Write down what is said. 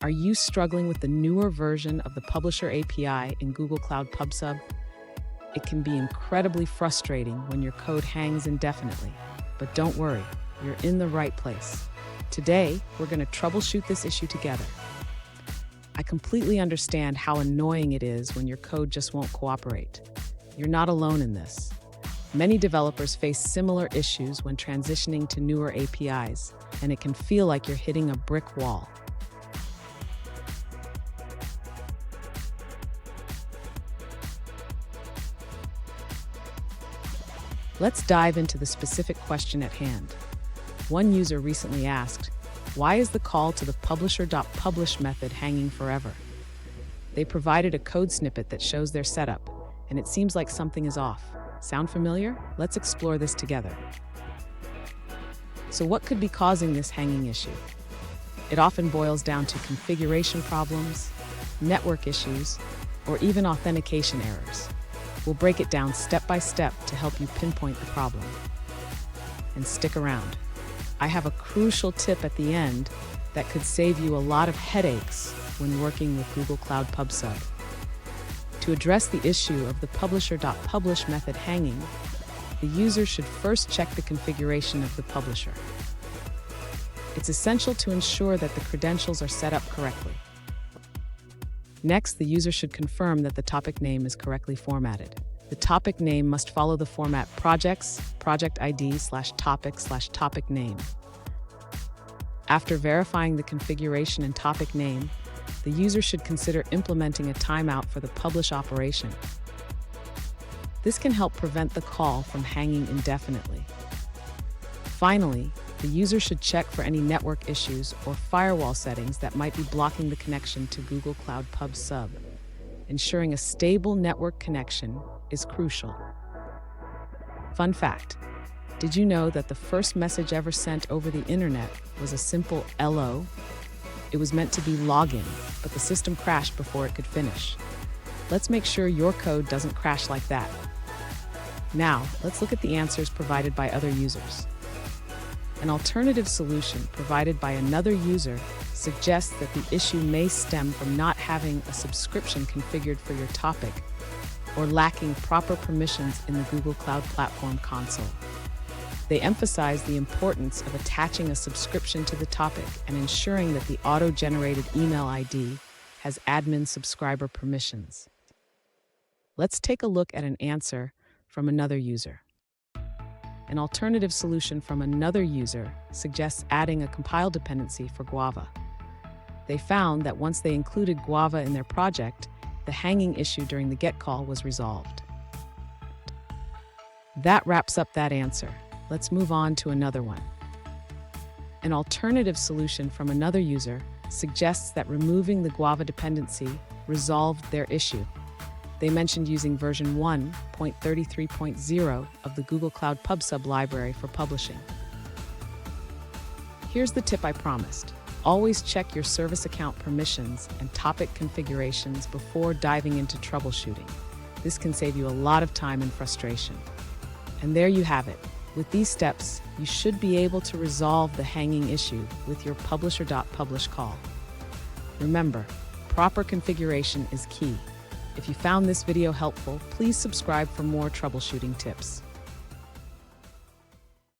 Are you struggling with the newer version of the Publisher API in Google Cloud PubSub? It can be incredibly frustrating when your code hangs indefinitely, but don't worry, you're in the right place. Today, we're going to troubleshoot this issue together. I completely understand how annoying it is when your code just won't cooperate. You're not alone in this. Many developers face similar issues when transitioning to newer APIs, and it can feel like you're hitting a brick wall. Let's dive into the specific question at hand. One user recently asked, why is the call to the Publisher.publish method hanging forever? They provided a code snippet that shows their setup, and it seems like something is off. Sound familiar? Let's explore this together. So what could be causing this hanging issue? It often boils down to configuration problems, network issues, or even authentication errors. We'll break it down step by step to help you pinpoint the problem. And stick around. I have a crucial tip at the end that could save you a lot of headaches when working with Google Cloud PubSub. To address the issue of the Publisher.publish method hanging, the user should first check the configuration of the publisher. It's essential to ensure that the credentials are set up correctly. Next, the user should confirm that the topic name is correctly formatted. The topic name must follow the format projects, project ID/topic/topic name. After verifying the configuration and topic name, the user should consider implementing a timeout for the publish operation. This can help prevent the call from hanging indefinitely. Finally, the user should check for any network issues or firewall settings that might be blocking the connection to Google Cloud PubSub. Ensuring a stable network connection is crucial. Fun fact, did you know that the first message ever sent over the internet was a simple LO? It was meant to be login, but the system crashed before it could finish. Let's make sure your code doesn't crash like that. Now, let's look at the answers provided by other users. An alternative solution provided by another user suggests that the issue may stem from not having a subscription configured for your topic or lacking proper permissions in the Google Cloud Platform console. They emphasize the importance of attaching a subscription to the topic and ensuring that the auto-generated email ID has admin subscriber permissions. Let's take a look at an answer from another user. An alternative solution from another user suggests adding a compile dependency for Guava. They found that once they included Guava in their project, the hanging issue during the GET call was resolved. That wraps up that answer. Let's move on to another one. An alternative solution from another user suggests that removing the Guava dependency resolved their issue. They mentioned using version 1.33.0 of the Google Cloud PubSub library for publishing. Here's the tip I promised. Always check your service account permissions and topic configurations before diving into troubleshooting. This can save you a lot of time and frustration. And there you have it. With these steps, you should be able to resolve the hanging issue with your Publisher.publish call. Remember, proper configuration is key. If you found this video helpful, please subscribe for more troubleshooting tips.